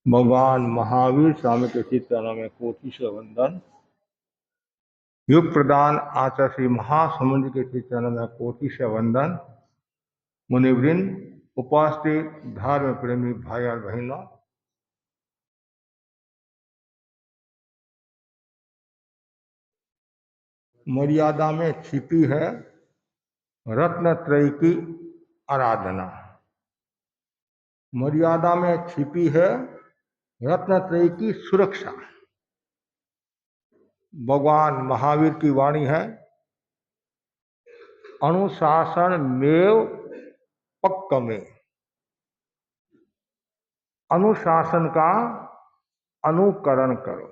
भगवान महावीर स्वामी के चित्तनों में कोटि से वंदन। युग प्रदान आचार्य श्री महासमुद्र के चित्तनों में कोटि से वंदन। मुनिवृंद, उपस्थित धर्म प्रेमी भाई और बहनों, मर्यादा में छिपी है रत्नत्रयी की आराधना। मर्यादा में छिपी है रत्नत्रयी की सुरक्षा। भगवान महावीर की वाणी है, अनुशासन मेव पक्कमे। अनुशासन का अनुकरण करो,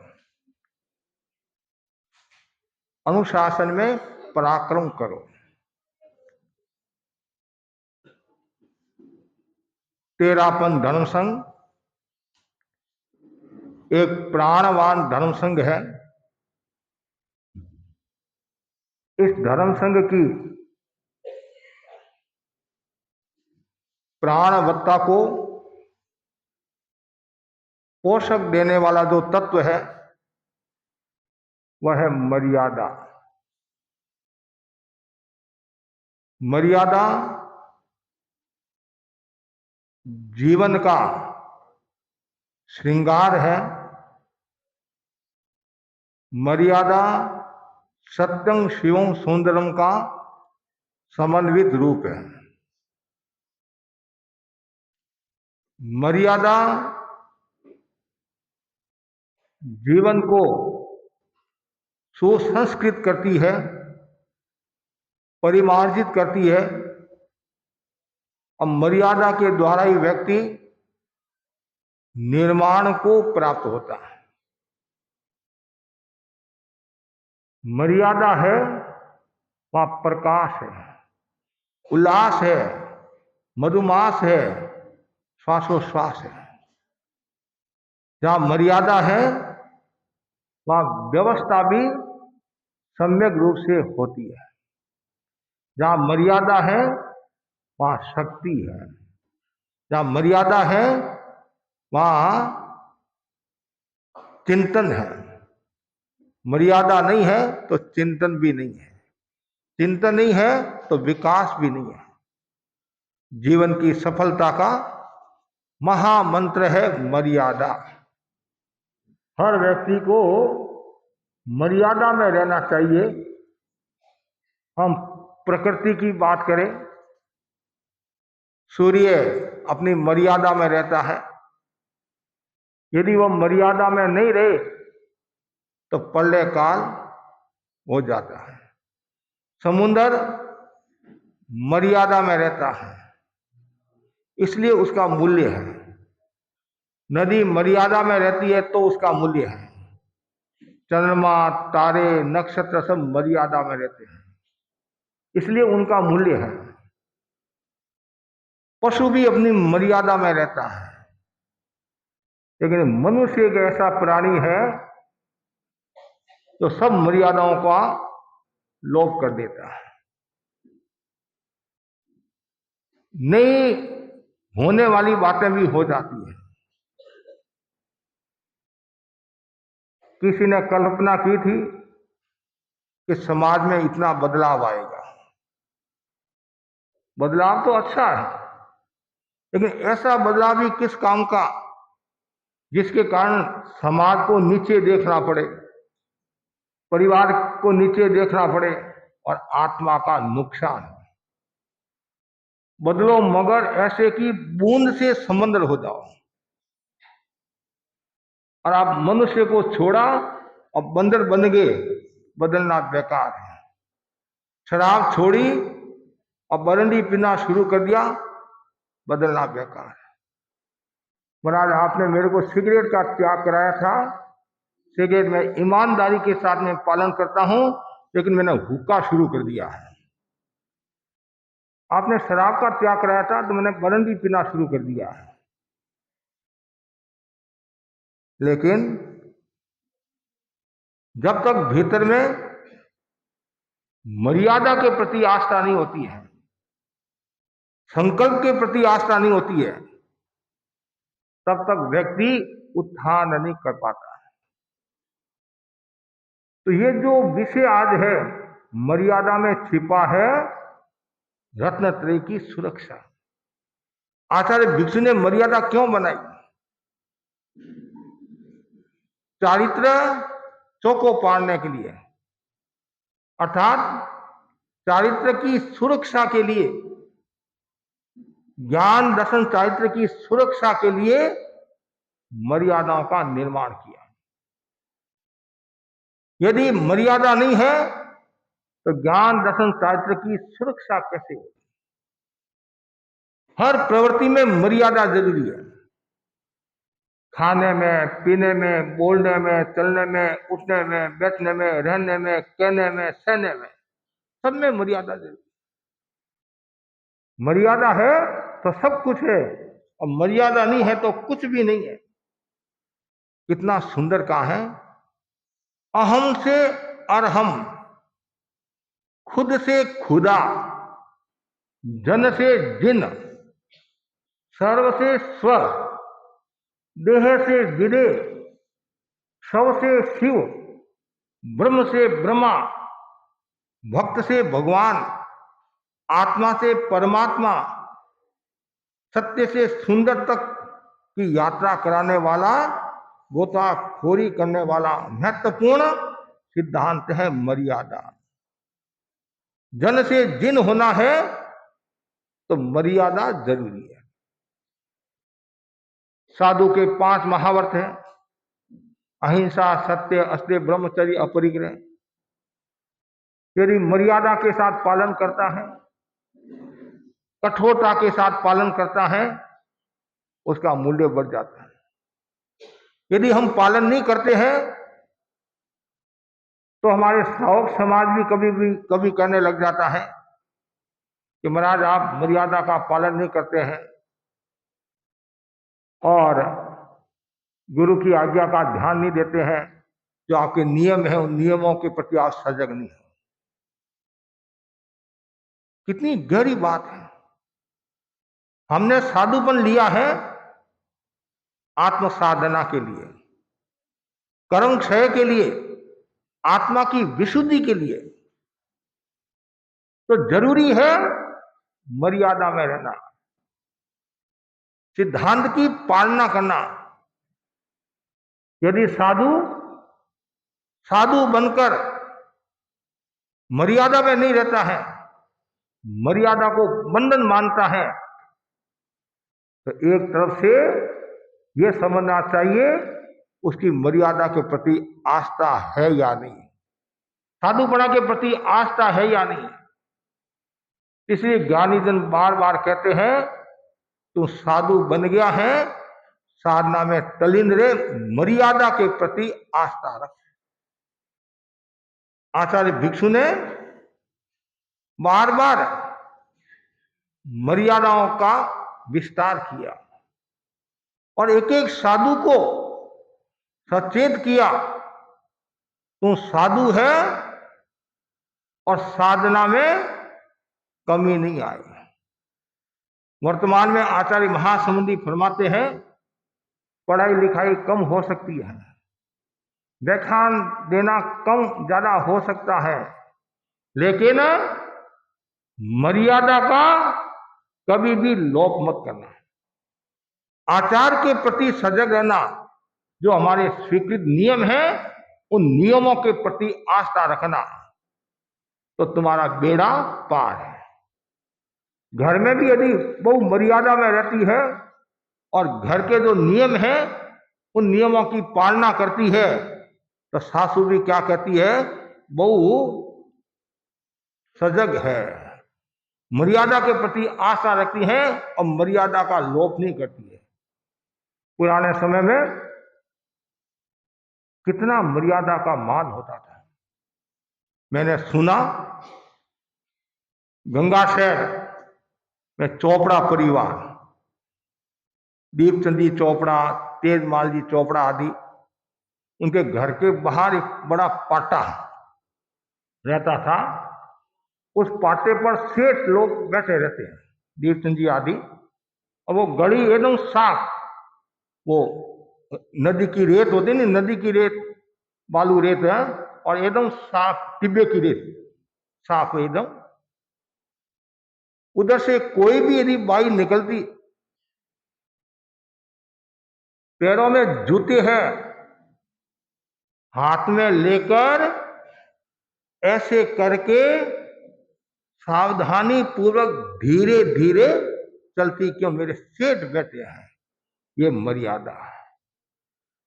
अनुशासन में पराक्रम करो। तेरापन धर्म संघ एक प्राणवान धर्म संघ है। इस धर्म संघ की प्राणवत्ता को पोषक देने वाला जो तत्व है वह है मर्यादा। मर्यादा जीवन का श्रृंगार है। मर्यादा सत्यं शिवं सुंदरम का समन्वित रूप है। मर्यादा जीवन को सुसंस्कृत करती है, परिमार्जित करती है। और मर्यादा के द्वारा ही व्यक्ति निर्माण को प्राप्त होता है। मर्यादा है वहां प्रकाश है, उल्लास है, मधुमास है, श्वासोश्वास है। जहां मर्यादा है वहां व्यवस्था भी सम्यक रूप से होती है। जहां मर्यादा है वहां शक्ति है। जहां मर्यादा है वहां चिंतन है। मर्यादा नहीं है तो चिंतन भी नहीं है, चिंतन नहीं है तो विकास भी नहीं है। जीवन की सफलता का महामंत्र है मर्यादा। हर व्यक्ति को मर्यादा में रहना चाहिए। हम प्रकृति की बात करें, सूर्य अपनी मर्यादा में रहता है। यदि वह मर्यादा में नहीं रहे तो प्रलय काल हो जाता है। समुद्र मर्यादा में रहता है, इसलिए उसका मूल्य है। नदी मर्यादा में रहती है तो उसका मूल्य है। चंद्रमा, तारे, नक्षत्र सब मर्यादा में रहते हैं, इसलिए उनका मूल्य है। पशु भी अपनी मर्यादा में रहता है, लेकिन मनुष्य एक ऐसा प्राणी है जो सब मर्यादाओं का लोप कर देता है। नहीं होने वाली बातें भी हो जाती है। किसी ने कल्पना की थी कि समाज में इतना बदलाव आएगा। बदलाव तो अच्छा है, लेकिन ऐसा बदलाव भी किस काम का जिसके कारण समाज को नीचे देखना पड़े, परिवार को नीचे देखना पड़े और आत्मा का नुकसान। बदलो मगर ऐसे कि बूंद से समंदर हो जाओ। और आप मनुष्य को छोड़ा और बंदर बन गए, बदलना बेकार है। शराब छोड़ी और बरंडी पीना शुरू कर दिया, बदलना बेकार है। महाराज, आपने मेरे को सिगरेट का त्याग कराया था। सिगरेट में ईमानदारी के साथ में पालन करता हूं, लेकिन मैंने हुक्का शुरू कर दिया है। आपने शराब का त्याग कराया था तो मैंने बरंडी पीना शुरू कर दिया है। लेकिन जब तक भीतर में मर्यादा के प्रति आस्था नहीं होती है, संकल्प के प्रति आस्था नहीं होती है, तब तक व्यक्ति उत्थान नहीं कर पाता है। तो ये जो विषय आज है, मर्यादा में छिपा है रत्नत्रय की सुरक्षा। आचार्य भिक्षु ने मर्यादा क्यों बनाई? चारित्र चौको पाड़ने के लिए, अर्थात चारित्र की सुरक्षा के लिए, ज्ञान दर्शन चारित्र की सुरक्षा के लिए मर्यादाओं का निर्माण किया। यदि मर्यादा नहीं है तो ज्ञान दर्शन चारित्र की सुरक्षा कैसे होगी? हर प्रवृत्ति में मर्यादा जरूरी है। खाने में, पीने में, बोलने में, चलने में, उठने में, बैठने में, रहने में, कहने में, सहने में, सब में मर्यादा जरूरी है। मर्यादा है तो सब कुछ है, और मर्यादा नहीं है तो कुछ भी नहीं है। कितना सुंदर कहा है, अहम से अरहम, खुद से खुदा, जन से जिन, सर्व से स्व, देह से विदेह, शव से शिव, ब्रह्म से ब्रह्मा, भक्त से भगवान, आत्मा से परमात्मा, सत्य से सुंदर तक की यात्रा कराने वाला, गोताखोरी करने वाला महत्वपूर्ण सिद्धांत है मर्यादा। जन से जिन होना है तो मर्यादा जरूरी है। साधु के 5 महाव्रत हैं, अहिंसा, सत्य, अस्तेय, ब्रह्मचर्य, अपरिग्रह। यदि मर्यादा के साथ पालन करता है, कठोरता के साथ पालन करता है, उसका मूल्य बढ़ जाता है। यदि हम पालन नहीं करते हैं तो हमारे श्रावक समाज भी कभी कहने लग जाता है कि महाराज आप मर्यादा का पालन नहीं करते हैं और गुरु की आज्ञा का ध्यान नहीं देते हैं, जो आपके नियम है उन नियमों के प्रति आप सजग नहीं है। कितनी गहरी बात है। हमने साधुपन लिया है आत्म साधना के लिए, कर्म क्षय के लिए, आत्मा की विशुद्धि के लिए। तो जरूरी है मर्यादा में रहना, सिद्धांत की पालना करना। यदि साधु बनकर मर्यादा में नहीं रहता है, मर्यादा को बंधन मानता है, तो एक तरफ से यह समझना चाहिए उसकी मर्यादा के प्रति आस्था है या नहीं, साधुपना के प्रति आस्था है या नहीं। इसलिए ज्ञानी जन बार बार कहते हैं तू साधु बन गया है, साधना में तल्लीन रे, मर्यादा के प्रति आस्था रख। आचार्य भिक्षु ने बार बार मर्यादाओं का विस्तार किया और एक एक साधु को सचेत किया, तू साधु है और साधना में कमी नहीं आई। वर्तमान में आचार्य महासमुंदी फरमाते हैं पढ़ाई लिखाई कम हो सकती है, व्याख्यान देना कम ज्यादा हो सकता है, लेकिन मर्यादा का कभी भी लोप मत करना, आचार के प्रति सजग रहना, जो हमारे स्वीकृत नियम हैं उन नियमों के प्रति आस्था रखना, तो तुम्हारा बेड़ा पार है। घर में भी यदि बहु मर्यादा में रहती है और घर के जो नियम हैं उन नियमों की पालना करती है, तो सासू भी क्या कहती है, बहु सजग है, मर्यादा के प्रति आस्था रखती है और मर्यादा का लोप नहीं करती है। पुराने समय में कितना मर्यादा का मान होता था। मैंने सुना गंगा शहर में चोपड़ा परिवार, दीपचंद जी चोपड़ा, तेजमाल जी चोपड़ा आदि, उनके घर के बाहर एक बड़ा पाटा रहता था। उस पाटे पर 60 लोग बैठे रहते हैं, दीपचंद जी आदि, और वो गड़ी एकदम साफ, वो नदी की रेत होती है, नदी की रेत, बालू रेत है, और एकदम साफ टिब्बे की रेत, साफ एकदम। उधर से कोई भी यदि बाई निकलती, पैरों में जूते हैं, हाथ में लेकर ऐसे करके सावधानी पूर्वक धीरे धीरे चलती, क्यों? मेरे सेठ बैठे हैं, ये मर्यादा है।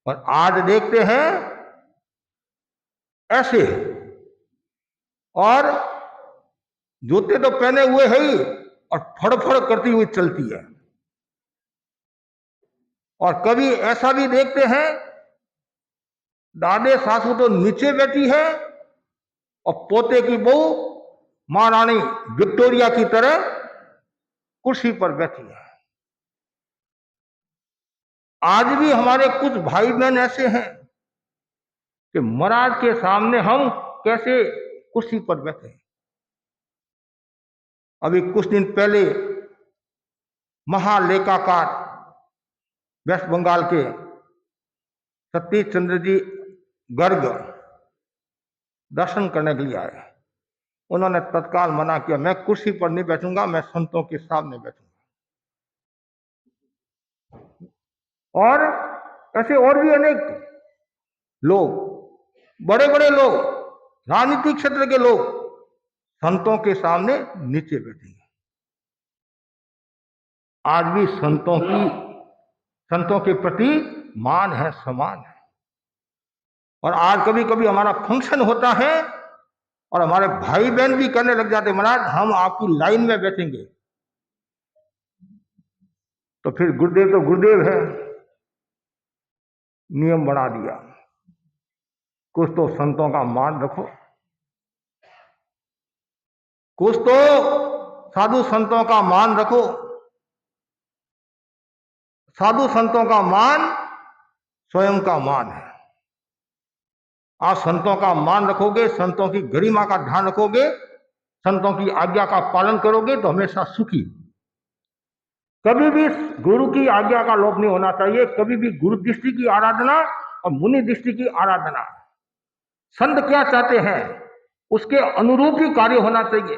और आज देखते हैं ऐसे, और जूते तो पहने हुए है ही, और फड़फड़ करती हुई चलती है। और कभी ऐसा भी देखते हैं, दादे सासू तो नीचे बैठी है और पोते की बहू महारानी विक्टोरिया की तरह कुर्सी पर बैठी है। आज भी हमारे कुछ भाई बहन ऐसे हैं कि महाराज के सामने हम कैसे कुर्सी पर बैठे। अभी कुछ दिन पहले महालेखाकार वेस्ट बंगाल के सतीश चंद्र जी गर्ग दर्शन करने के लिए आए। उन्होंने तत्काल मना किया, मैं कुर्सी पर नहीं बैठूंगा, मैं संतों के सामने बैठूंगा। और ऐसे और भी अनेक लोग, बड़े बड़े लोग, राजनीतिक क्षेत्र के लोग संतों के सामने नीचे बैठेंगे। आज भी संतों के प्रति मान है, सम्मान है। और आज कभी कभी हमारा फंक्शन होता है और हमारे भाई बहन भी करने लग जाते, महाराज हम आपकी लाइन में बैठेंगे। तो फिर गुरुदेव तो गुरुदेव है, नियम बना दिया, कुछ तो संतों का मान रखो, कुछ तो साधु संतों का मान रखो। साधु संतों का मान स्वयं का मान है। आप संतों का मान रखोगे, संतों की गरिमा का ध्यान रखोगे, संतों की आज्ञा का पालन करोगे तो हमेशा सुखी। कभी भी गुरु की आज्ञा का लोप नहीं होना चाहिए। कभी भी गुरु दृष्टि की आराधना और मुनि दृष्टि की आराधना, संत क्या चाहते हैं उसके अनुरूप ही कार्य होना चाहिए।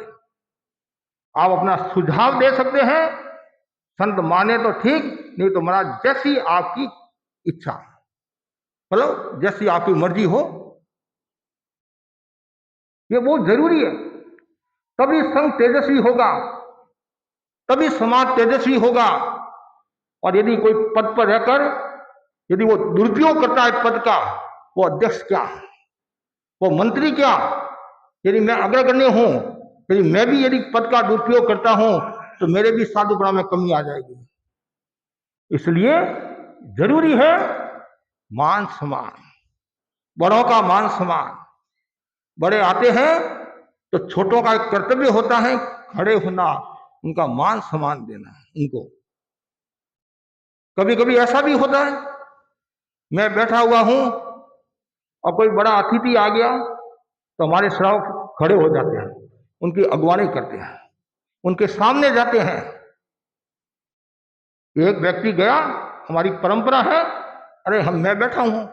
आप अपना सुझाव दे सकते हैं, संत माने तो ठीक, नहीं तो महाराज जैसी आपकी इच्छा, मतलब जैसी आपकी मर्जी हो। ये बहुत जरूरी है। तभी संघ तेजस्वी होगा, तभी समाज तेजस्वी होगा। और यदि कोई पद पर रहकर यदि वो दुरुपयोग करता है पद का, वो अध्यक्ष क्या, वो मंत्री क्या, यदि मैं अग्रगण्य हूं, यदि मैं भी यदि पद का दुरुपयोग करता हूं तो मेरे भी साधुगुणा में कमी आ जाएगी। इसलिए जरूरी है मान सम्मान, बड़ों का मान सम्मान। बड़े आते हैं तो छोटों का एक कर्तव्य होता है खड़े होना, उनका मान सम्मान देना उनको। कभी कभी ऐसा भी होता है, मैं बैठा हुआ हूं और कोई बड़ा अतिथि आ गया तो हमारे श्रावक खड़े हो जाते हैं, उनकी अगवानी करते हैं, उनके सामने जाते हैं। एक व्यक्ति गया, हमारी परंपरा है, अरे मैं बैठा हूं,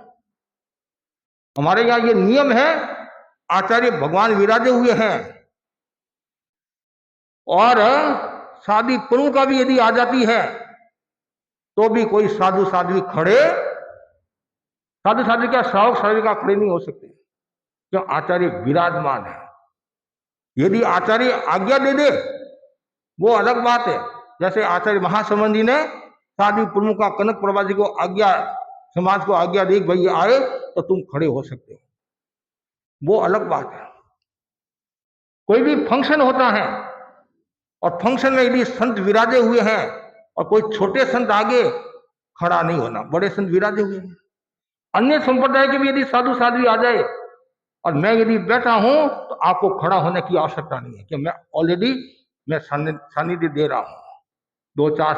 हमारे यहां ये नियम है, आचार्य भगवान विराजे हुए हैं, और शादी प्रमुख का भी यदि आ जाती है तो भी कोई साधु साध्वी खड़े, साधु साध्वी क्या, श्रावक श्राविका खड़े नहीं हो सकते, क्यों? आचार्य विराजमान है। यदि आचार्य आज्ञा दे दे वो अलग बात है। जैसे आचार्य महासमन जी ने साध्वी प्रमुख का कनक प्रभा जी को आज्ञा, समाज को आज्ञा दी, भाई आए तो तुम खड़े हो सकते हो, वो अलग बात है। कोई भी फंक्शन होता है और फंक्शन में यदि संत विराजे हुए हैं और कोई छोटे संत आगे खड़ा नहीं होना, बड़े संत विराजे हुए हैं। अन्य संप्रदाय के भी यदि साधु साध्वी आ जाए और मैं यदि बैठा हूं तो आपको खड़ा होने की आवश्यकता नहीं है, कि मैं ऑलरेडी मैं सानिध्य दे रहा हूं। दो चार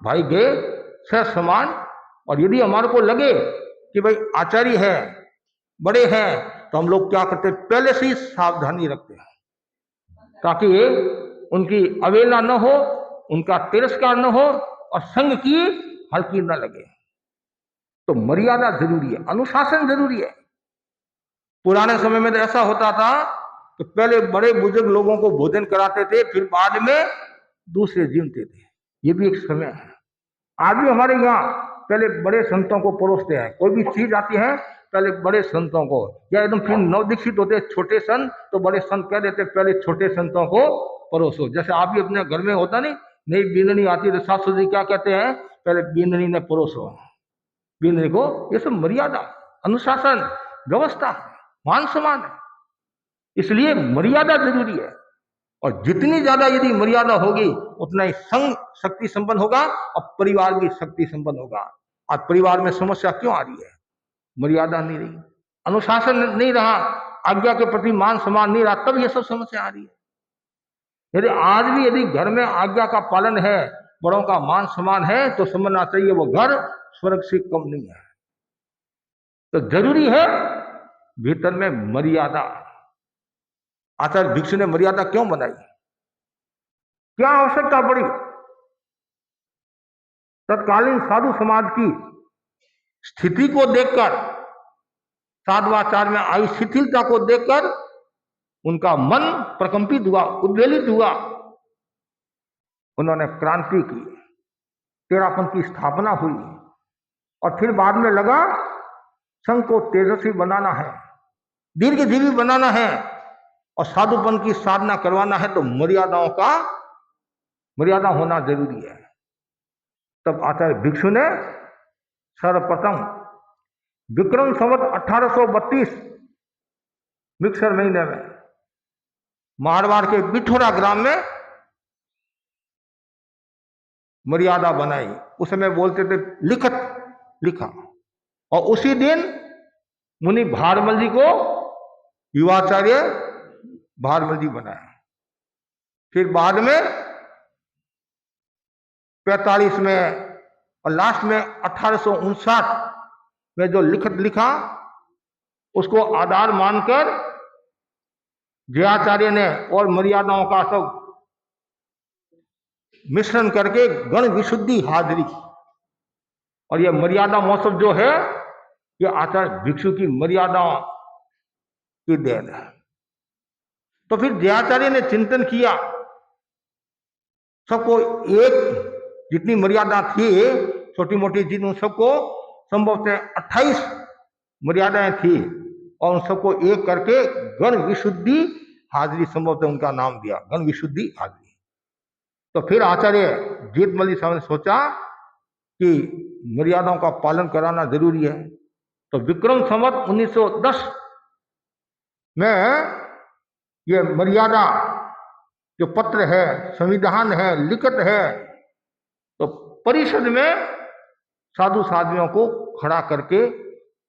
भाई गए सह समान, और यदि हमारे को लगे कि भाई आचार्य है, बड़े हैं, तो हम लोग क्या करते हैं, पहले से ही सावधानी रखते हैं ताकि उनकी अवहेलना न हो, उनका तिरस्कार न हो और संघ की हल्की न लगे। तो मर्यादा जरूरी है, अनुशासन जरूरी है। पुराने समय में तो ऐसा होता था कि पहले बड़े बुजुर्ग लोगों को भोजन कराते थे, फिर बाद में दूसरे जिमते थे। ये भी एक समय है। आज भी हमारे यहाँ पहले बड़े संतों को परोसते हैं। कोई भी चीज आती है पहले बड़े संतों को, या एकदम फिर नवदीक्षित होते छोटे संत, तो बड़े संत कह देते पहले छोटे संतों को परोसो। जैसे आप भी अपने घर में होता नहीं, नई बींदनी आती है तो सासू जी क्या कहते हैं, पहले बींदनी ने परोसो बींदनी को। ये सब मर्यादा, अनुशासन, व्यवस्था, मान सम्मान है, इसलिए मर्यादा जरूरी है। और जितनी ज्यादा यदि मर्यादा होगी उतना ही संघ शक्ति संपन्न होगा और परिवार भी शक्ति संपन्न होगा। आज परिवार में समस्या क्यों आ रही है? मर्यादा नहीं रही, अनुशासन नहीं रहा, आज्ञा के प्रति मान सम्मान नहीं रहा, तब ये सब समस्या आ रही है। यदि आज भी यदि घर में आज्ञा का पालन है, बड़ों का मान सम्मान है, तो समझना चाहिए वो घर स्वर्ग से कम नहीं है। तो जरूरी है भीतर में मर्यादा। आचार्य भिक्षु ने मर्यादा क्यों बनाई, क्या आवश्यकता पड़ी? तत्कालीन साधु समाज की स्थिति को देखकर, साधवाचार में आई शिथिलता को देखकर उनका मन प्रकंपित हुआ, उद्वेलित हुआ। उन्होंने क्रांति की, तेरापन की स्थापना हुई, और फिर बाद में लगा संघ को तेजस्वी बनाना है, दीर्घजीवी बनाना है, और साधुपन की साधना करवाना है, तो मर्यादा होना जरूरी है। तब आचार्य भिक्षु ने सर्वप्रथम विक्रम संवत 1832 मिक्सर महीने में मारवाड़ के बिठोरा ग्राम में मर्यादा बनाई। उस समय बोलते थे लिखा, और उसी दिन मुनि भारमल जी को युवाचार्य भारमल जी बनाया। फिर बाद में 45 में और लास्ट में 1859 में जो लिखा, उसको आधार मानकर जयाचार्य ने और मर्यादाओं का सब मिश्रण करके गण विशुद्धि हाजरी, और यह मर्यादा महोत्सव जो है, यह आचार्य भिक्षु की मर्यादाओं की देन है। तो फिर जयाचार्य ने चिंतन किया, सबको एक जितनी मर्यादा थी, छोटी मोटी चीज, उन सबको संभवतः 28 मर्यादाएं थी, और उन सबको एक करके गण विशुद्धि हाजरी संभवतः उनका नाम दिया, गण विशुद्धि हाजरी। तो फिर आचार्य जीतमल साहब ने सोचा कि मर्यादाओं का पालन कराना जरूरी है। तो विक्रम संवत 1910 में ये मर्यादा जो पत्र है, संविधान है, लिखित है, तो परिषद में साधु साध्वियों को खड़ा करके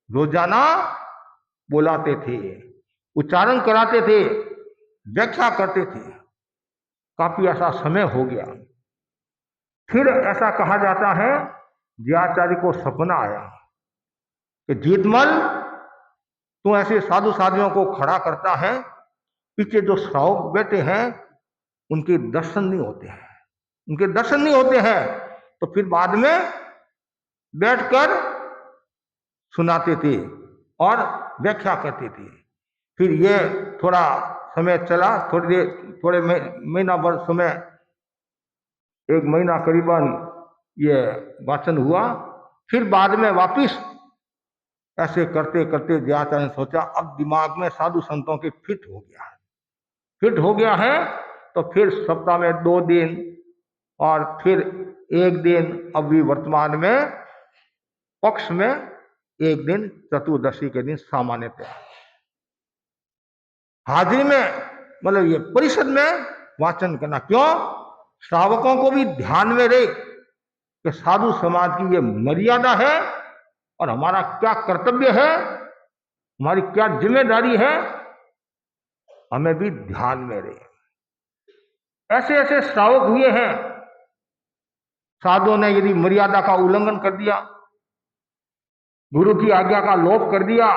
रोजाना बुलाते थे, उच्चारण कराते थे, व्याख्या करते थे। काफी ऐसा समय हो गया। फिर ऐसा कहा जाता है, जयाचार्य को सपना आया कि जीतमल, तू ऐसे साधु साध्वियों को खड़ा करता है, पीछे जो श्रावक बैठे हैं उनके दर्शन नहीं होते हैं, तो फिर बाद में बैठकर सुनाते थे और व्याख्या करते थे। फिर ये थोड़ा समय चला, थोड़े महीना भर समय, 1 महीना करीबन ये वाचन हुआ। फिर बाद में वापिस ऐसे करते करते जयाचार्य ने सोचा, अब दिमाग में साधु संतों के फिट हो गया है, तो फिर सप्ताह में 2 दिन और फिर 1 दिन, अभी वर्तमान में पक्ष में 1 दिन, चतुर्दशी के दिन सामान्यतः हाजिरी में, मतलब ये परिषद में वाचन करना। क्यों? श्रावकों को भी ध्यान में रहे कि साधु समाज की ये मर्यादा है और हमारा क्या कर्तव्य है, हमारी क्या जिम्मेदारी है, हमें भी ध्यान में रहे। ऐसे ऐसे श्रावक हुए हैं, साधुओं ने यदि मर्यादा का उल्लंघन कर दिया, गुरु की आज्ञा का लोप कर दिया,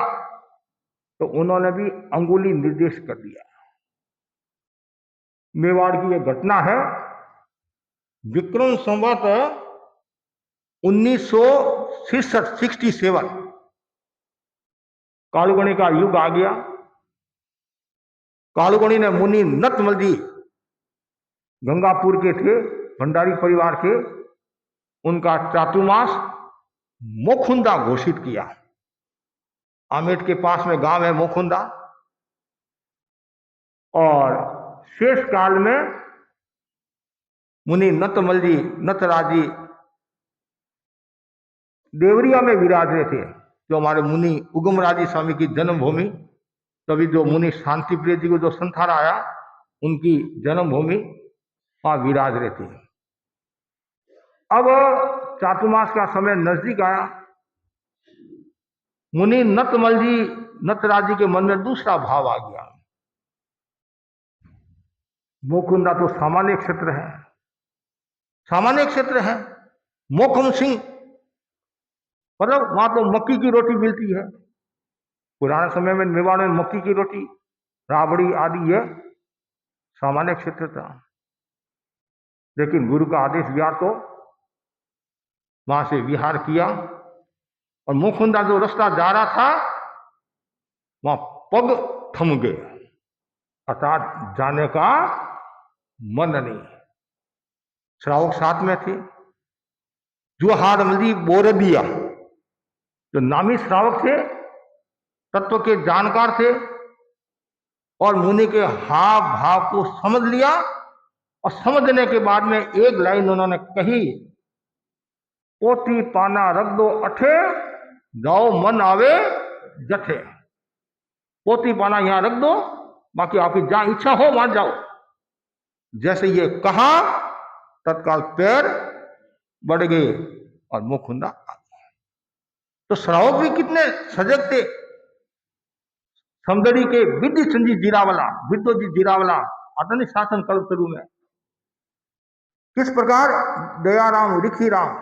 तो उन्होंने भी अंगुली निर्देश कर दिया। मेवाड़ की यह घटना है। विक्रम संवत 67 कालगुणी का युग आ गया। कालगुणी ने मुनि नतमल जी गंगापुर के थे, भंडारी परिवार के, उनका चातुर्मास मोखुंदा घोषित किया। आमेट के पास में गांव है मोखुंदा। और शेष काल में मुनि नतमल जी, नटराज जी देवरिया में विराज रहे थे, जो हमारे मुनि उगमराजी स्वामी की जन्मभूमि। तभी जो मुनि शांति प्रिय जी को जो संथार आया, उनकी जन्मभूमि वहां विराज रहे थे। अब चातुर्मास का समय नजदीक आया। मुनि नतमल जी, नटराज जी के मन में दूसरा भाव आ गया। मोकुंदा तो सामान्य क्षेत्र है, सामान्य क्षेत्र है। मोखम सिंह मतलब वहां तो मक्की की रोटी मिलती है। पुराने समय में मेवाड़ में मक्की की रोटी, राबड़ी आदि ये सामान्य क्षेत्र था। लेकिन गुरु का आदेश दिया तो वहां से विहार किया। और मोकुंदा जो रास्ता जा रहा था वहां पग थम गए, अर्थात जाने का मन नहीं। श्रावक साथ में थे, जुहार मली बोरदिया, जो नामी श्रावक थे, तत्व के जानकार थे, और मुनि के हाव भाव को समझ लिया। और समझने के बाद में एक लाइन उन्होंने कही, पोती पाना रख दो अठे, जाओ मन आवे जठे। पोती पाना यहां रख दो, बाकी आपकी जहां इच्छा हो वहां जाओ। जैसे ये कहा, तत्काल पैर बढ़ गए और मुखुंदा आ गया। तो श्रावक भी कितने सजग थे। समदड़ी के विद्य संजी जीरावला, विद्योजी जीरावला आता नहीं शासन कल्पतरु में, किस प्रकार दयाराम रिखी राम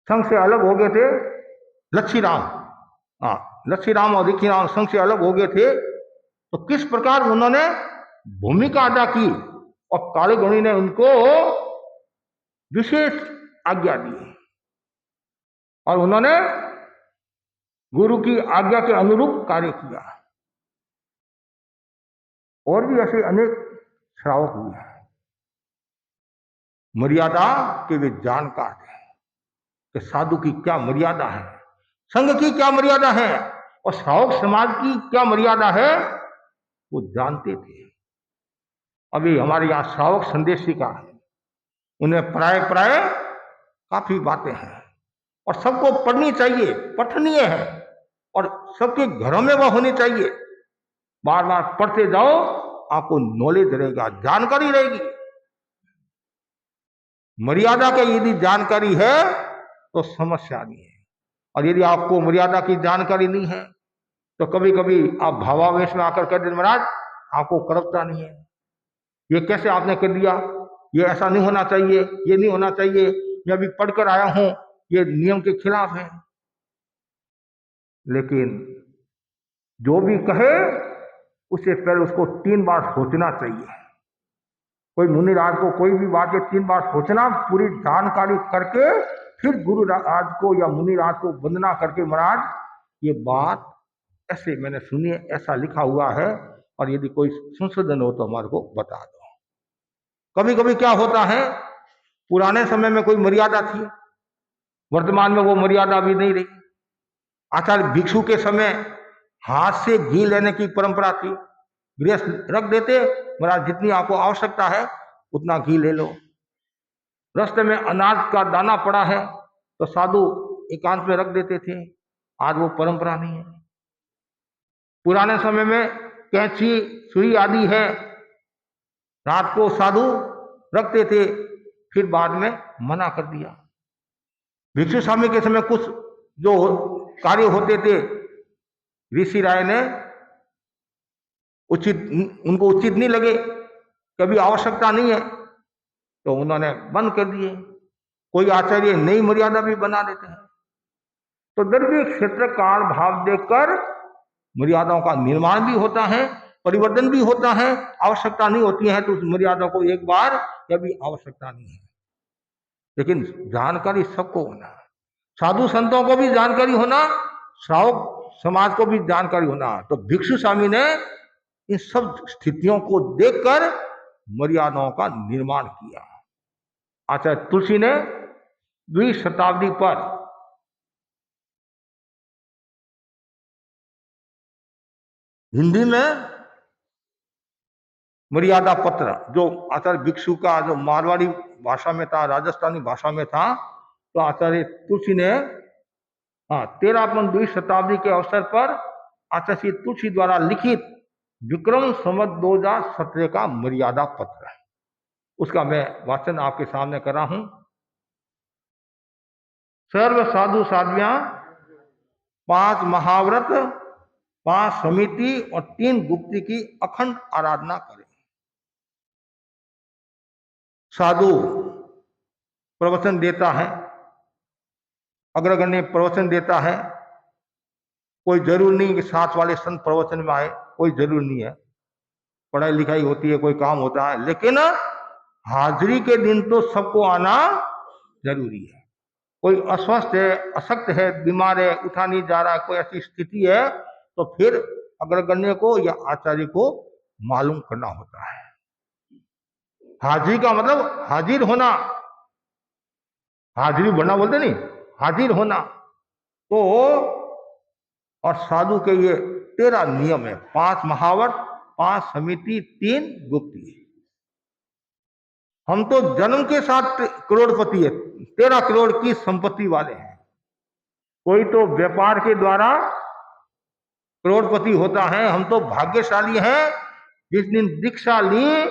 संघ से अलग हो गए थे। लच्छी राम, हाँ, लच्छी राम और रिखी राम संघ से अलग हो गए थे। तो किस प्रकार उन्होंने भूमिका अदा की, और कालगुणी ने उनको विशेष आज्ञा दी, और उन्होंने गुरु की आज्ञा के अनुरूप कार्य किया। और भी ऐसे अनेक श्रावक हुए हैं। मर्यादा के वे जानकार थे कि साधु की क्या मर्यादा है, संघ की क्या मर्यादा है, और श्रावक समाज की क्या मर्यादा है, वो जानते थे। अभी हमारे यहाँ श्रावक संदेशिका है, उन्हें प्राय प्राय काफी बातें हैं, और सबको पढ़नी चाहिए, पठनीय है, और सबके घरों में वह होनी चाहिए। बार बार पढ़ते जाओ, आपको नॉलेज रहेगा, जानकारी रहेगी। मर्यादा की यदि जानकारी है तो समस्या नहीं है, और यदि आपको मर्यादा की जानकारी नहीं है तो कभी कभी आप भावावेश में आकर कह देते, महाराज आपको करपता नहीं है, ये कैसे आपने कर दिया, ये ऐसा नहीं होना चाहिए, ये नहीं होना चाहिए, मैं अभी पढ़कर आया हूं, ये नियम के खिलाफ है। लेकिन जो भी कहे उससे पहले उसको 3 बार सोचना चाहिए। कोई मुनिराज को कोई भी बात 3 बार सोचना, पूरी जानकारी करके फिर गुरु राज को या मुनिराज को वंदना करके, महाराज ये बात ऐसे मैंने सुनी है, ऐसा लिखा हुआ है, और यदि कोई संशोधन हो तो हमारे को बता दो। कभी कभी क्या होता है, पुराने समय में कोई मर्यादा थी, वर्तमान में वो मर्यादा भी नहीं रही। आचार्य भिक्षु के समय हाथ से घी लेने की परंपरा थी। गृहस्थ रख देते, महाराज जितनी आपको आवश्यकता है उतना घी ले लो। रास्ते में अनाज का दाना पड़ा है तो साधु एकांत में रख देते थे। आज वो परंपरा नहीं है। पुराने समय में कैंची सुई आदि है, रात को साधु रखते थे, फिर बाद में मना कर दिया। भिक्षु स्वामी के समय कुछ जो कार्य होते थे, ऋषि राय ने उनको उचित नहीं लगे, कभी आवश्यकता नहीं है तो उन्होंने बंद कर दिए। कोई आचार्य नई मर्यादा भी बना देते हैं। तो द्रव्य क्षेत्र काल भाव देखकर मर्यादाओं का निर्माण भी होता है, परिवर्तन भी होता है। आवश्यकता नहीं होती है तो उस मर्यादा को एक बार कभी आवश्यकता नहीं है, लेकिन जानकारी सबको होना है। साधु संतों को भी जानकारी होना, श्रावक समाज को भी जानकारी होना। तो भिक्षु स्वामी ने इन सब स्थितियों को देखकर मर्यादाओं का निर्माण किया। आचार्य तुलसी ने 2वीं शताब्दी पर हिंदी में मर्यादा पत्र, जो आचार्य भिक्षु का जो मारवाड़ी भाषा में था, राजस्थानी भाषा में था, तो आचार्य तुलसी ने 13वीं शताब्दी के अवसर पर आचार्य श्री तुलसी द्वारा लिखित विक्रम संवत 2017 का मर्यादा पत्र है, उसका मैं वाचन आपके सामने कर रहा हूं। सर्व साधु साध्वियां 5 महाव्रत, 5 समिति और 3 गुप्ती की अखंड आराधना करें। साधु प्रवचन देता है, अग्रगण्य प्रवचन देता है, कोई जरूर नहीं कि साथ वाले संत प्रवचन में आए, कोई जरूर नहीं है, पढ़ाई लिखाई होती है, कोई काम होता है, लेकिन हाजिरी के दिन तो सबको आना जरूरी है। कोई अस्वस्थ है, अशक्त है, बीमार है, उठा नहीं जा रहा है, कोई ऐसी स्थिति है, तो फिर अग्रगण्य को या आचार्य को मालूम करना होता है। हाजिरी का मतलब हाजिर होना, हाजिरी बनना बोलते नहीं, हाजिर होना। तो और साधु के ये 13 नियम है, 5 महाव्रत, 5 समिति, 3 गुप्ती। हम तो जन्म के साथ करोड़पति है, 13 करोड़ की संपत्ति वाले हैं। कोई तो व्यापार के द्वारा करोड़पति होता है, हम तो भाग्यशाली हैं जिस दिन दीक्षा ली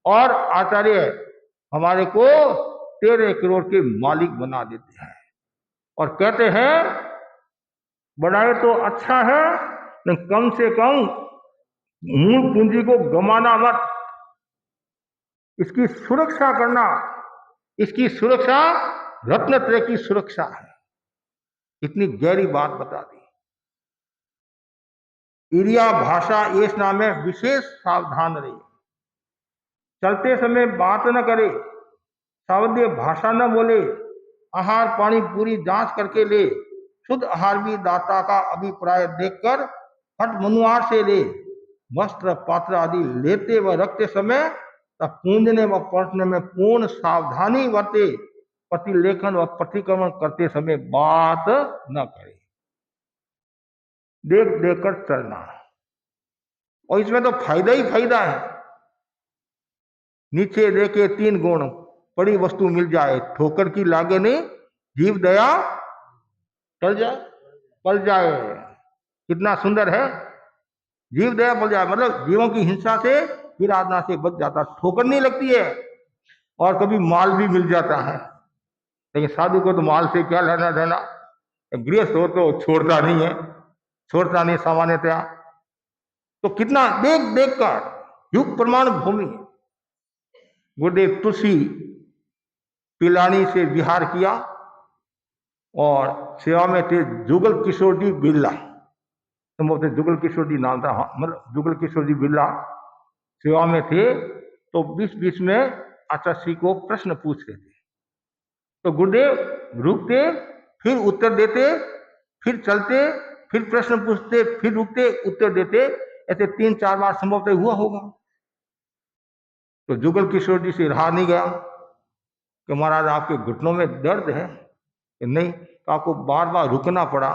और आचार्य हमारे को 13 करोड़ के मालिक बना देते हैं और कहते हैं बढ़ाए तो अच्छा है, लेकिन कम से कम मूल पूंजी को गंवाना मत, इसकी सुरक्षा करना, इसकी सुरक्षा रत्नत्रय की सुरक्षा है। इतनी गहरी बात बता दी। इरिया भाषा ऐसा में विशेष सावधान रहे, चलते समय बात न करे, सावध्य भाषा न बोले, आहार पानी पूरी जांच करके ले, शुद्ध आहार भी दाता का अभिप्राय देखकर हट मनुआर से ले, वस्त्र पात्र आदि लेते व रखते समय तब पूंजने व पढ़ने में पूर्ण सावधानी बरते, प्रतिलेखन व प्रतिक्रमण करते समय बात न करे, देख देख कर चलना। और इसमें तो फायदा ही फायदा है। नीचे देखे 3 गुण, बड़ी वस्तु मिल जाए, ठोकर की लागे नहीं, जीव दया टल जाए, पल जाए। कितना सुंदर है, जीव दया पल जाए, मतलब जीवों की हिंसा से, विराधना से बच जाता, ठोकर नहीं लगती है और कभी माल भी मिल जाता है। लेकिन साधु को तो माल से क्या लेना देना, गृहस्थ हो तो छोड़ता नहीं है, छोड़ता नहीं सामान्यतया। तो कितना देख देख कर युग प्रमाण भूमि। गुरुदेव तुलसी पिलानी से विहार किया और सेवा में थे जुगल किशोर जी बिरला, संभवतः जुगल किशोर जी नाम था, मतलब जुगल किशोर जी बिरला सेवा में थे। तो बीच बीच में आचार्य श्री को प्रश्न पूछ रहे थे, तो गुरुदेव रुकते, फिर उत्तर देते, फिर चलते, फिर प्रश्न पूछते, फिर रुकते, उत्तर देते, ऐसे 3-4 बार संभवतः हुआ होगा। तो जुगल किशोर जी से रहा नहीं गया कि महाराज आपके घुटनों में दर्द है, कि नहीं, तो आपको बार बार रुकना पड़ा।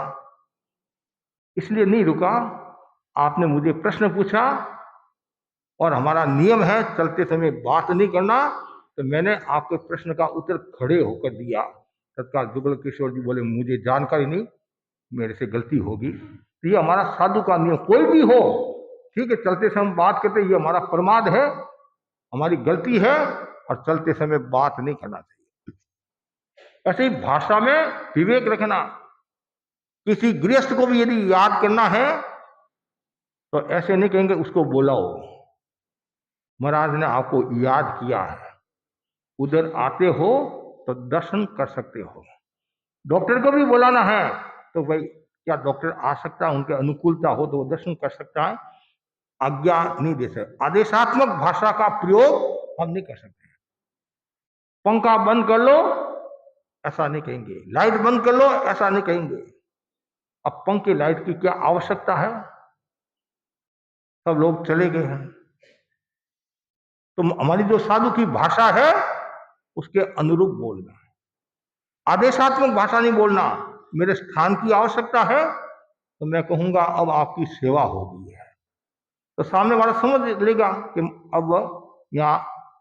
इसलिए नहीं रुका, आपने मुझे प्रश्न पूछा और हमारा नियम है चलते समय बात नहीं करना, तो मैंने आपके प्रश्न का उत्तर खड़े होकर दिया। तत्काल जुगल किशोर जी बोले मुझे जानकारी नहीं, मेरे से गलती होगी। तो ये हमारा साधु का नियम, कोई भी हो, ठीक है, चलते समय बात करते, ये हमारा प्रमाद है, हमारी गलती है, और चलते समय बात नहीं करना चाहिए। ऐसे ही भाषा में विवेक रखना। किसी गृहस्थ को भी यदि याद करना है तो ऐसे नहीं कहेंगे उसको बुलाओ, महाराज ने आपको याद किया है, उधर आते हो तो दर्शन कर सकते हो। डॉक्टर को भी बुलाना है तो भाई क्या डॉक्टर आ सकता है, उनके अनुकूलता हो तो वो दर्शन कर सकता है, आज्ञा नहीं दे सकते। आदेशात्मक भाषा का प्रयोग हम नहीं कर सकते। पंखा बंद कर लो ऐसा नहीं कहेंगे। लाइट बंद कर लो, ऐसा नहीं कहेंगे। अब पंखे लाइट की क्या आवश्यकता है, सब लोग चले गए हैं। तो हमारी जो साधु की भाषा है उसके अनुरूप बोलना, आदेशात्मक भाषा नहीं बोलना। मेरे स्थान की आवश्यकता है तो मैं कहूंगा अब आपकी सेवा हो गई है, तो सामने वाला समझ लेगा कि अब यहाँ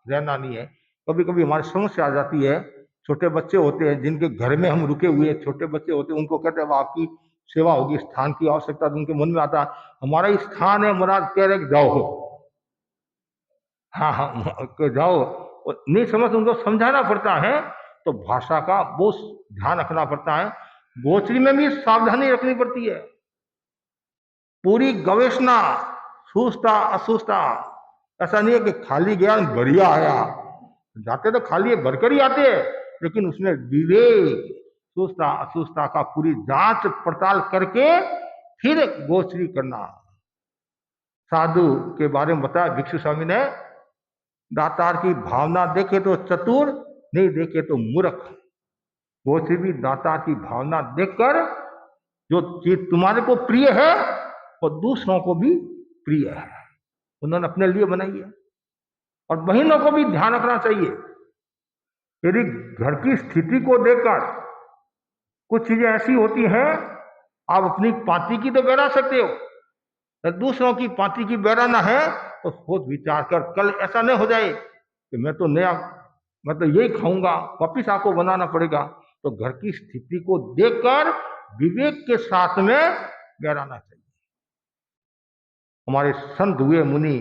रहना नहीं है। कभी कभी हमारी समस्या आ जाती है, छोटे बच्चे होते हैं जिनके घर में हम रुके हुए, छोटे बच्चे होते हैं, उनको कहते हैं अब आपकी सेवा होगी, स्थान की आवश्यकता, तो उनके मन में आता है हमारा ही स्थान है, महाराज कह रहे जाओ, हाँ हाँ जाओ। नहीं समझ, उनको समझाना पड़ता है। तो भाषा का बहुत ध्यान रखना पड़ता है। गोचरी में भी सावधानी रखनी पड़ती है, पूरी गवेषणा, सूझता असूझता। ऐसा नहीं है कि खाली गया बढ़िया आया, जाते तो खाली भरकर ही आते हैं, लेकिन उसमें विवेक, सूझता असूझता का पूरी जांच पड़ताल करके फिर गोचरी करना। साधु के बारे में बताया भिक्षु स्वामी ने, दातार की भावना देखे तो चतुर, नहीं देखे तो मूर्ख। गोचरी भी दातार की भावना देखकर जो चीज तुम्हारे को प्रिय है वो दूसरों को भी प्रिय है, उन्होंने अपने लिए बनाई है। और बहनों को भी ध्यान रखना चाहिए, यदि घर की स्थिति को देखकर कुछ चीजें ऐसी होती हैं, आप अपनी पाती की तो बहरा सकते हो, दूसरों की पाती की बहराना है तो खुद विचार कर, कल ऐसा नहीं हो जाए कि मैं तो यही खाऊंगा, वापिस आपको बनाना पड़ेगा। तो घर की स्थिति को देखकर विवेक के साथ में बहराना चाहिए। हमारे संत हुए मुनि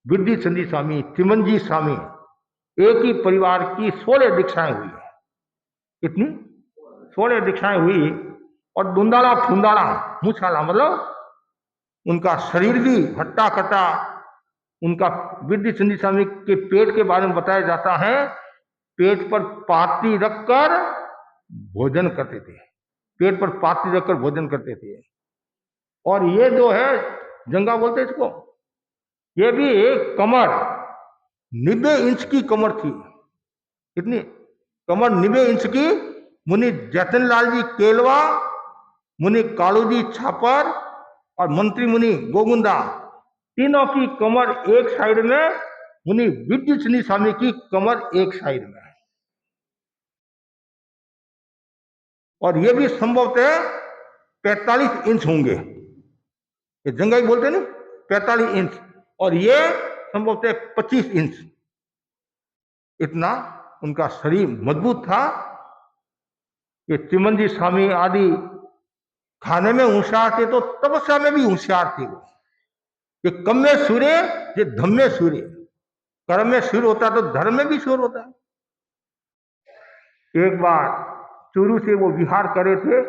विद्धि चंदी स्वामी, तिमंजी स्वामी, एक ही परिवार की 16 दीक्षाएं हुई है। कितनी? 16 दीक्षाएं हुई। और दुंदाला फुंदाला मूछाला, मतलब उनका शरीर भी हट्टा कट्टा। उनका विद्धि चंदी स्वामी के पेट के बारे में बताया जाता है, पेट पर पाती रखकर भोजन करते थे, पेट पर पाती रखकर भोजन करते थे। और ये जो है जंगा बोलते इसको, ये भी एक कमर 90 इंच की कमर थी। कितनी? कमर 90 इंच की। मुनि जतनलाल जी केलवा, मुनि कालू जी छापर और मंत्री मुनि गोगुंदा, तीनों की कमर एक साइड में, मुनि विद्धि चंदी स्वामी की कमर एक साइड में। और ये भी संभवतः 45 इंच होंगे, ये जंगाई बोलते नहीं, 45 इंच, और ये संभवतः 25 इंच। इतना उनका शरीर मजबूत था। ये तिमंजी स्वामी आदि खाने में होशियार थे तो तपस्या में भी होशियार थे वो। ये कम में सूर्य, ये धम में सूर्य, कर्म में सूर्य होता तो धर्म में भी सूर्य होता है। एक बार चूरू से वो विहार करे थे,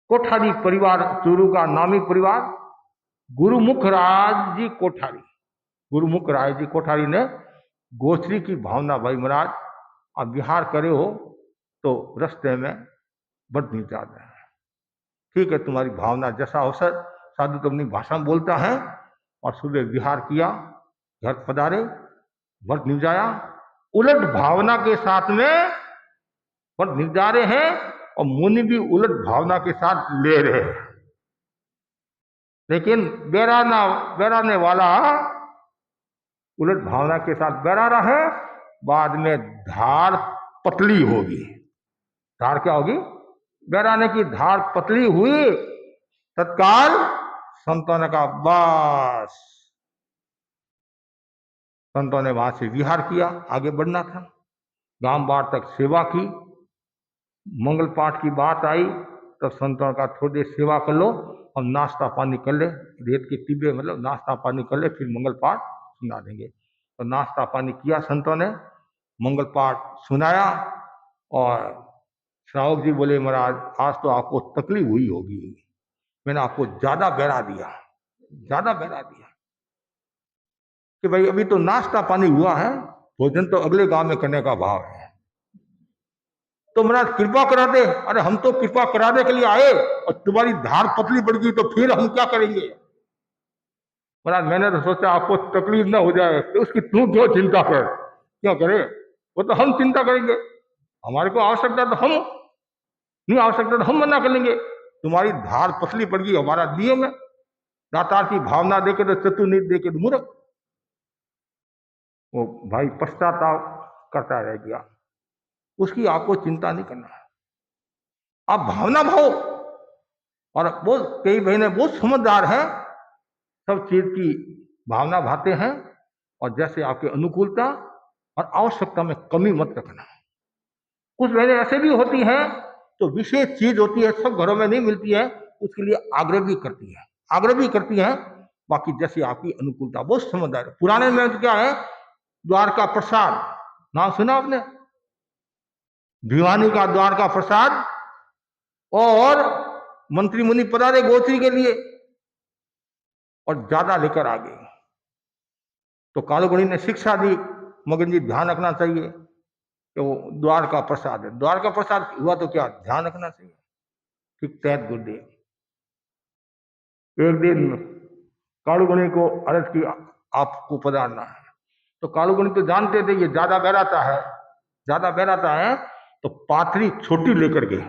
कोठारी परिवार, चूरू का नामी परिवार, गुरुमुख राज जी कोठारी, गुरुमुख राज जी कोठारी ने गोचरी की भावना, भाई महाराज आप विहार करे हो तो रास्ते में बद नहीं जाते हैं, ठीक है तुम्हारी भावना जैसा अवसर। साधु तो अपनी भाषा में बोलता है। और सुबह विहार किया, घर पधारे, व्रत निजाया, उलट भावना के साथ में व्रत निजा रहे हैं और मुनि भी उलट भावना के साथ ले रहे हैं। लेकिन बैराने वाला उलट भावना के साथ बैरा रहा है, बाद में धार पतली होगी। धार क्या होगी? बैराने की धार पतली हुई, तत्काल संतों ने कहा बस। संतों ने वहां से विहार किया, आगे बढ़ना था, गांव बाढ़ तक सेवा की। मंगल पाठ की बात आई तो संतों का थोड़ी देर सेवा कर लो, हम नाश्ता पानी कर ले, रेत के टिब्बे मतलब नाश्ता पानी कर ले, फिर मंगल पाठ सुना देंगे। तो नाश्ता पानी किया संतों ने, मंगल पाठ सुनाया। और श्रावक जी बोले महाराज आज तो आपको तकलीफ हुई होगी, मैंने आपको ज्यादा बहरा दिया, ज्यादा बहरा दिया कि भाई अभी तो नाश्ता पानी हुआ है, भोजन तो अगले गांव में करने का भाव है, तो महाराज कृपा करा दे। अरे हम तो कृपा कराने के लिए आए और तुम्हारी धार पतली पड़ गई तो फिर हम क्या करेंगे? महाराज मैंने तो सोचा आपको तकलीफ ना हो जाए, तो उसकी तू क्यों चिंता कर, क्यों करे, वो तो हम चिंता करेंगे। हमारे को आवश्यकता तो हम नहीं, आवश्यकता तो हम मना कर लेंगे। तुम्हारी धार पसली पड़ गई, हमारा नियम है। दातार की भावना देके तो चतुर, नहीं देके तो मूर्ख। वो भाई पश्चाताप करता रह गया, उसकी आपको चिंता नहीं करना है। आप भावना भाव, और वो कई बहनें बहुत समझदार हैं, सब चीज की भावना भाते हैं, और जैसे आपकी अनुकूलता और आवश्यकता में कमी मत रखना। कुछ बहनें ऐसे भी होती हैं तो विशेष चीज होती है, सब घरों में नहीं मिलती है, उसके लिए आग्रह भी करती है, आग्रह भी करती हैं। बाकी जैसी आपकी अनुकूलता, बहुत समझदार। पुराने में तो क्या है, द्वारका प्रसाद नाम सुना आपने? भिवानी का द्वारका प्रसाद, और मंत्री मुनि पधारे गोत्री के लिए, और ज्यादा लेकर आ गए। तो कालूगुणी ने शिक्षा दी, मगन जी ध्यान रखना चाहिए कि वो द्वारका प्रसाद है। द्वारका प्रसाद हुआ तो क्या, ध्यान रखना चाहिए। ठीक तहत गुरुदेव एक दिन कालूगुणी को अर्ज की, आपको पधारना है। तो कालूगुणी तो जानते थे ये ज्यादा बहराता है, ज्यादा बहराता है, तो पाथरी छोटी लेकर गए,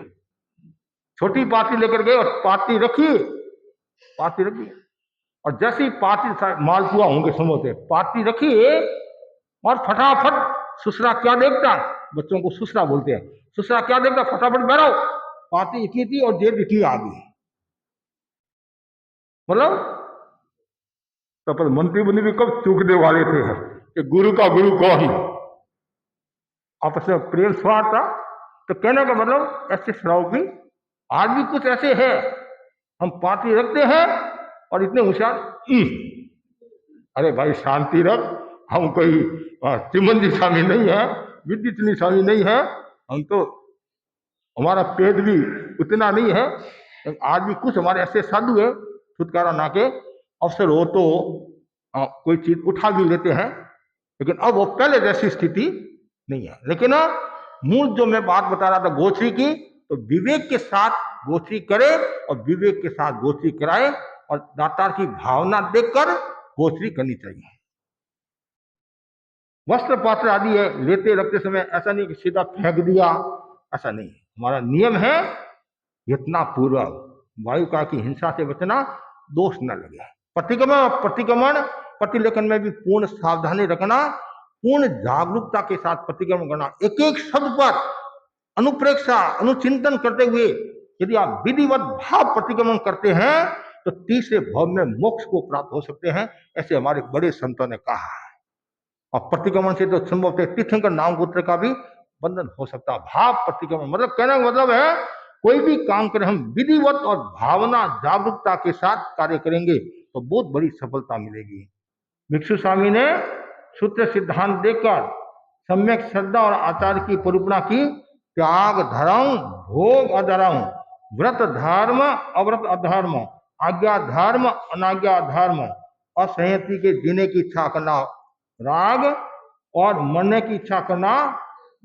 छोटी पाथरी लेकर गए, और पाथरी रखी, पाथरी रखी, और जैसी पाथरी, मालपुआ होंगे समोसे, पाथरी रखी, और फटाफट ससुरा क्या देखता, बच्चों को ससुरा बोलते हैं, ससुरा क्या देखता, फटाफट बैठो, पाथरी इतनी थी और जेब इतनी आ गई। मतलब तो पर मंत्री मुनि भी कब चूकने वाले थे कि गुरु का गुरु कौन, आपस में प्रेम स्वार्थ था। तो कहने का मतलब ऐसे श्राव भी आज भी कुछ ऐसे है, हम पार्टी रखते हैं और इतने होशियार, अरे भाई शांति रख, हम कोई चिमंजी स्वामी नहीं है, विद्युतनी स्वामी नहीं है, हम तो, हमारा पेट भी उतना नहीं है। आज भी कुछ हमारे ऐसे साधु है, छुटकारा ना के अवसर हो तो कोई चीज उठा भी लेते हैं, लेकिन अब वो पहले जैसी स्थिति नहीं है। लेकिन मूल जो मैं बात बता रहा था गोत्री की, तो विवेक के साथ गोत्री करे और विवेक के साथ गोत्री कराए, और दातार की भावना देखकर गोत्री करनी चाहिए। वस्त्र पात्र आदि है, लेते रखते समय ऐसा नहीं कि सीधा फेंक दिया, ऐसा नहीं। हमारा नियम है यत्ना पूर्वक वायु का की हिंसा से बचना, दोष न लगे। प्रतिक्रमण प्रतिलेखन में भी पूर्ण सावधानी रखना, पूर्ण जागरूकता के साथ प्रतिक्रमण करना, एक एक शब्द पर अनुप्रेक्षा अनुचिंतन करते हुए यदि आप विधिवत भाव प्रतिक्रमण करते हैं तो तीसरे भाव में मोक्ष को प्राप्त हो सकते हैं, ऐसे हमारे बड़े संतों ने कहा है। और प्रतिक्रमण से तो संभव है तीर्थंकर नाम गोत्र का भी बंधन हो सकता। भाव प्रतिक्रमण मतलब कहने का मतलब है कोई भी काम करें हम विधिवत और भावना जागरूकता के साथ कार्य करेंगे तो बहुत बड़ी सफलता मिलेगी। भिक्षु स्वामी ने सूत्र सिद्धांत देकर सम्यक श्रद्धा और आचार की परिपूर्णा की। त्याग धर्म भोग अधर्म, व्रत धर्म अव्रत अधर्म, आज्ञा धर्म अनाज्ञा धर्म, असंयति के जीने की इच्छा करना राग, और मरने की इच्छा करना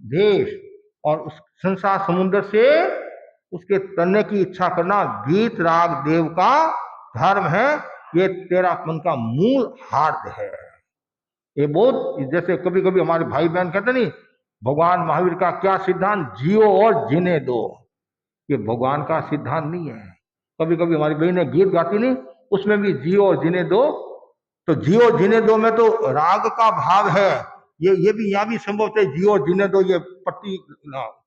देश, और उस संसार समुद्र से उसके तरने की इच्छा करना गीत राग देव का धर्म है। ये तेरा मन का मूल हार्द है। ये बहुत, जैसे कभी कभी हमारे भाई बहन कहते नहीं, भगवान महावीर का क्या सिद्धांत, जियो और जीने दो। ये भगवान का सिद्धांत नहीं है। कभी कभी हमारी बहनें गीत गाती नहीं, उसमें भी जियो और जीने दो, तो जियो जीने दो में तो राग का भाव है। ये भी यहाँ भी संभव है, जियो और जीने दो, ये पट्टी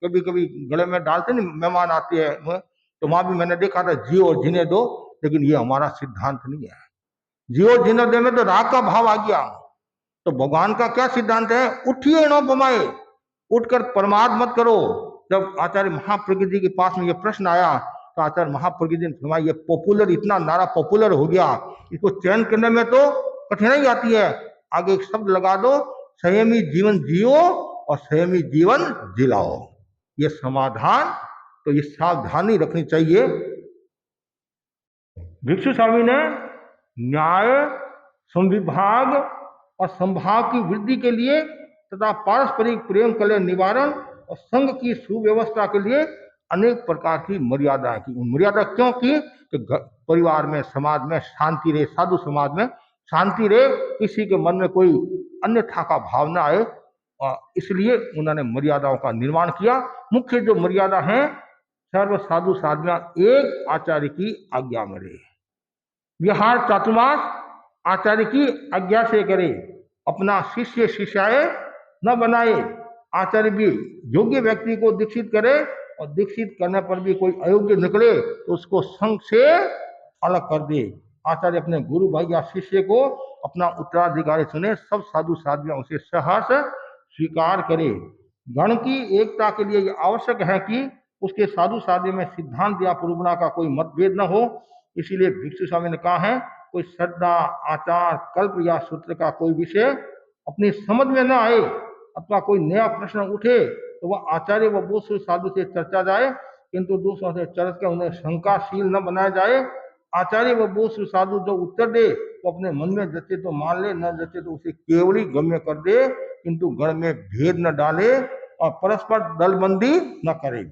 कभी कभी गले में डालते नहीं, मेहमान आते हैं तो वहां भी मैंने देखा था जियो और जीने दो, लेकिन ये हमारा सिद्धांत नहीं है। जियो जीने दो में तो राग का भाव आ गया। तो भगवान का क्या सिद्धांत है, उठिए न बमाए, उठकर प्रमाद मत करो। जब आचार्य महाप्रज्ञ जी के पास में ये प्रश्न आया तो आचार्य महाप्रज्ञ जी ने फरमाया ये पॉपुलर, इतना नारा पॉपुलर हो गया, इसको चयन करने में तो कठिनाई आती है। आगे एक शब्द लगा दो, संयमी जीवन जियो और संयमी जीवन जिलाओ। ये समाधान, तो ये सावधानी रखनी चाहिए। भिक्षु स्वामी ने न्याय, संविभाग और संभाव की वृद्धि के लिए तथा पारस्परिक प्रेम कलह निवारण और संघ की सुव्यवस्था के लिए अनेक प्रकार की मर्यादा की। मर्यादा क्यों की कि परिवार में, समाज में शांति रहे, साधु समाज में शांति रहे, किसी के मन में कोई अन्यथा का भाव ना आए, इसलिए उन्होंने मर्यादाओं का निर्माण किया। मुख्य जो मर्यादा है, सर्व साधु साध्वियां एक आचार्य की आज्ञा में रहे, विहार चातुर्मास आचार्य की आज्ञा से करे, अपना शिष्य शिष्याए न बनाए। आचार्य भी योग्य व्यक्ति को दीक्षित करे और दीक्षित करने पर भी कोई अयोग्य निकले तो उसको संघ से अलग कर दे। आचार्य अपने गुरु भाई या शिष्य को अपना उत्तराधिकारी चुने, सब साधु साध्वियां उसे सहर्ष स्वीकार करे। गण की एकता के लिए यह आवश्यक है कि उसके साधु साध्य में सिद्धांत या पुरुगुणा का कोई मतभेद न हो। इसीलिए भिक्षु स्वामी ने कहा है, कोई श्रद्धा आचार कल्प या सूत्र का कोई विषय अपनी समझ में न आए अथवा कोई नया प्रश्न उठे तो वह आचार्य व दूसरे साधु से चर्चा जाए, किंतु दूसरों से चर्च के उन्हें शंकाशील न बनाया जाए। आचार्य व दूसरे साधु जो उत्तर दे तो अपने मन में जचे तो मान ले, न जचे तो उसे केवली गम्य कर दे, किंतु गण में भेद न डाले और परस्पर दलबंदी न करे।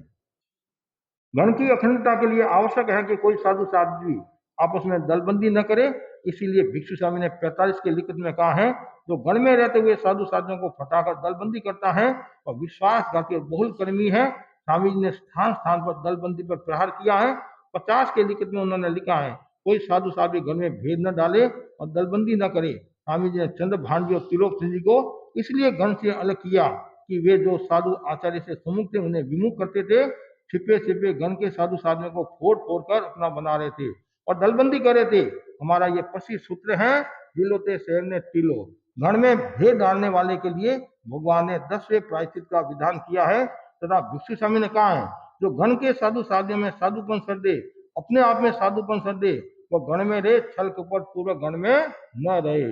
गण की अखंडता के लिए आवश्यक है कि कोई साधु साध्वी आपस में दलबंदी न करे। इसीलिए भिक्षु स्वामी ने 45 के लिखित में कहा है, जो गण में रहते हुए साधु साधियों को फटाकर दलबंदी करता है और विश्वासघाती और बहुल कर्मी है। स्वामी जी ने स्थान स्थान पर दलबंदी पर प्रहार किया है। 50 के लिखित में उन्होंने लिखा है, कोई साधु साध्वी गण में भेद न डाले और दलबंदी न करे। स्वामी जी ने चंद्र भांडी और त्रिलोक सिंह जी को इसलिए गण से अलग किया कि वे जो साधु आचार्य से सम्मुख थे उन्हें विमुख करते थे, छिपे छिपे गण के साधु साधियों को फोड़ फोड़ कर अपना बना रहे थे और दलबंदी कर रहे थे। हमारा ये प्रसिद्ध सूत्र है, दिलोते शहर ने टिलो। गण में भेद डालने वाले के लिए भगवान ने 10वें प्रायश्चित का विधान किया है तथा भिक्षु स्वामी ने कहा है, जो गण के साधु साधियों में साधुपन श्रद्धे, अपने आप में साधुपन श्रद्धे, वो गण में रहे, छल कपट पूर्वक गण में न रहे।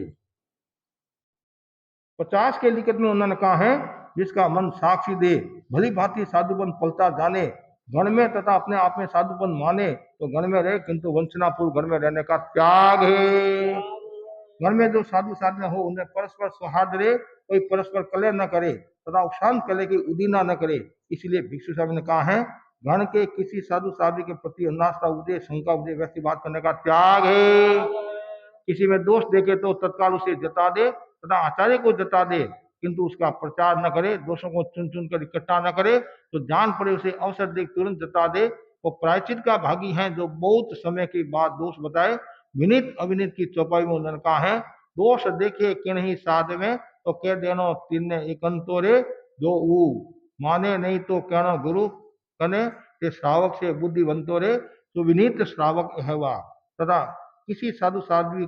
50 के लिखित में उन्होंने कहा है, जिसका मन साक्षी दे भली भांति साधुपन पलता जाने, गण में तथा अपने आप में साधुपन माने तो गण में रहे, किंतु वंचनापूर्व गण में रहने का त्याग है। गण में जो साधु साध्य हो उन्हें परस्पर सौहार्द रहे, कोई परस्पर कलह न करे तथा उपशांत कलह की उदीना न करे। इसलिए भिक्षु साहब ने कहा है, गण के किसी साधु साध्वी के प्रति अनास्था उपदेश, शंका उपदेश, वैसी बात करने का त्याग है। किसी में दोष देखे तो तत्काल उसे जता दे तथा आचार्य को जता दे, किंतु उसका प्रचार न करे। दोषों को चुन चुन कर इकट्ठा न करे, तो जान पड़े उसे अवसर देख तुरंत जता दे। वो प्रायश्चित का भागी है जो बहुत समय के बाद दोष बताए। विनीत अविनीत की चौपाई में उन्होंने कहा है, दोष देखे किन ही साध में तो कह देनो तिन्ने एकंतोरे, जो ऊ माने नहीं तो कहना गुरु कने ते श्रावक से बुद्धिवंतो रे, तो विनीत श्रावक है। तथा किसी साधु साध्वी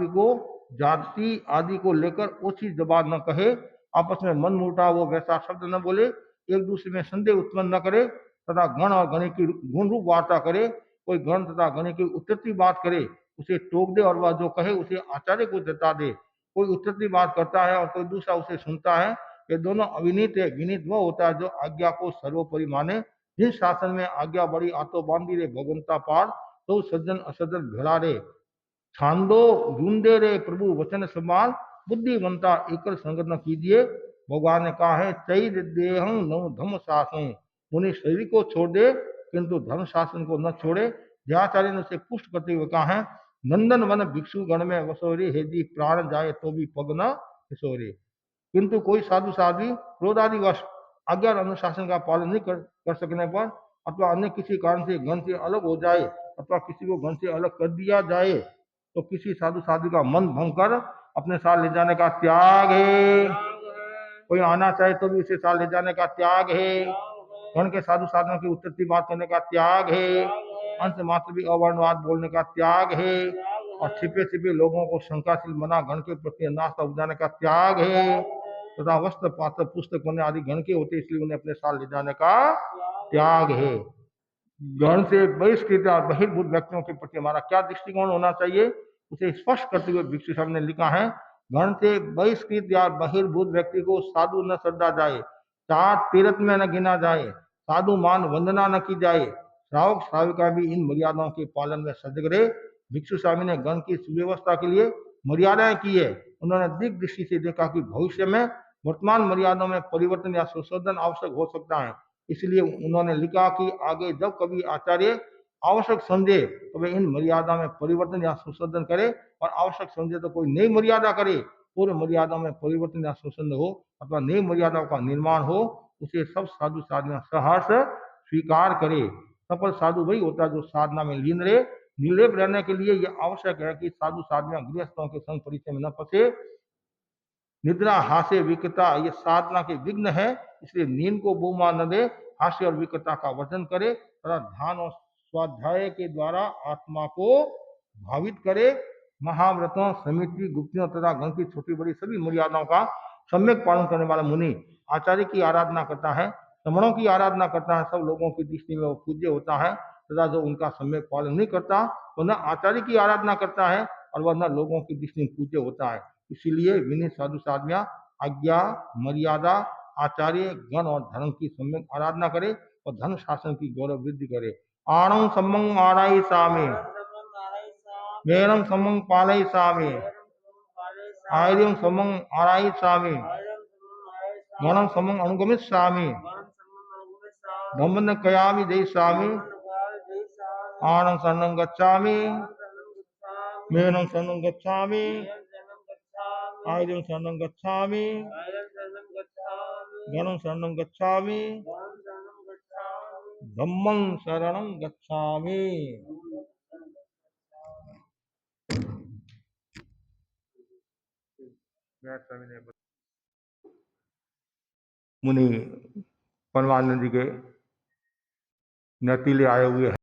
को जाति आदि को लेकर ओछी जबान न कहे, आपस में मन मुटाव वो वैसा शब्द न बोले, एक दूसरे में संदेह उत्पन्न न करे तथा गण और गण की गुण रूप वार्ता करे। कोई गण तथा गण की उत्तरती बात करे उसे टोक दे और वह जो कहे उसे आचार्य को जता दे। कोई उत्तरती बात करता है और कोई दूसरा उसे सुनता है, ये दोनों अविनीत है। विनीत वह होता है जो आज्ञा को सर्वोपरि माने। जिस शासन में आज्ञा बड़ी आतो बांधी रे भगवंता पार, तो सज्जन असज्जन भेड़ा रे छांदो ढूंढे रे प्रभु वचन संभाल, बुद्धिवंता एकल संगत न कीजिए। भगवान ने कहा है, चैर देहं नौ धर्म शासन, उन्हें शरीर को छोड़ दे किंतु धर्म शासन को न छोड़े। जयाचार्य ने उसे पुष्ट करते हुए कहा है, नंदन वन भिक्षु गण में वसोरे, हेदी प्राण जाए तो भी पग न किशोरे। किंतु कोई साधु साध्वी क्रोधादिवश आज्ञा और अनुशासन का पालन नहीं कर सकने पर अथवा अन्य किसी कारण से गण से अलग हो जाए अथवा किसी को गण से अलग कर दिया जाए तो किसी साधु साधु का मन भंग कर अपने साथ ले जाने का त्याग है। कोई आना चाहे तो भी उसे साथ ले जाने का त्याग है। गण के साधु साधुओं की उत्तरती बात करने का त्याग है। अंश मात्र भी अवर्णवाद बोलने का त्याग है और छिपे छिपे लोगों को शंकाशील बना गण के प्रति अनास्था उपजाने का त्याग है तथा वस्त्र पात्र पुस्तक बने आदि गण के होते, इसलिए उन्हें अपने साथ ले जाने का त्याग है। गण से बहिष्कृत और बहिर्भूत व्यक्तियों के प्रति हमारा क्या दृष्टिकोण होना चाहिए, उसे स्पष्ट करते हुए भिक्षु साहब ने लिखा है, गण से बहिष्कृत या बहिर्भूत व्यक्ति को साधु न श्रद्धा जाए, चार तीर्थ में न गिना जाए, साधु मान वंदना न की जाए, श्रावक श्राविका भी इन मर्यादाओं के पालन में सजग रहे। भिक्षु स्वामी ने गण की सुव्यवस्था के लिए मर्यादाएं की है। उन्होंने दिग् दृष्टि से देखा कि भविष्य में वर्तमान मर्यादाओं में परिवर्तन या संशोधन आवश्यक हो सकता है। इसलिए उन्होंने लिखा कि आगे जब कभी आचार्य आवश्यक समझे तो वे इन मर्यादा में परिवर्तन या संशोधन करे और आवश्यक समझे तो कोई नई मर्यादा करे। पूर्व मर्यादा में परिवर्तन या शोषण हो अथवा नई मर्यादाओं का निर्माण हो, उसे सब साधु साधना सहर्ष स्वीकार करे। सफल साधु वही होता है जो साधना में लीन रहे। निर्लेप रहने के लिए यह आवश्यक है कि साधु साधना गृहस्थों के संग परिचय में न फंसे। निद्रा, हास्य, विकता ये साधना के विघ्न है, इसलिए नींद को बहुमान न दे, हास्य और विकता का वर्जन करे तथा ध्यान और स्वाध्याय के द्वारा आत्मा को भावित करे। महाव्रतों, समिति, गुप्तियों तथा गण की छोटी बड़ी सभी मर्यादाओं का सम्यक पालन करने वाला मुनि आचार्य की आराधना करता है, श्रमणों की आराधना करता है, सब लोगों की दृष्टि में वो पूज्य होता है तथा जो उनका सम्यक पालन नहीं करता तो न आचार्य की आराधना करता है और वह न लोगों की दृष्टि में पूज्य होता है। इसीलिए विनय साधु साधना आज्ञा, मर्यादा, आचार्य, गण और धर्म की सम्यक आराधना करे और धन शासन की गौरव वृद्धि करे। आणं सम्मं आणाई सामे, मेरं सम्मं पालय सामे, आर्यं सम्मं आराई सामे, गणं सम्मं अनुगमित सामे, धम्मं कयामि जय सामे, आणं शरणं गच्छामि, मेरं शरणं गच्छामि, आर्यं शरणं गच्छामि, गणं शरणं गच्छामि, धम्मं शरणं गच्छामि। मुनि परमानंद जी के नतीले आए हुए हैं।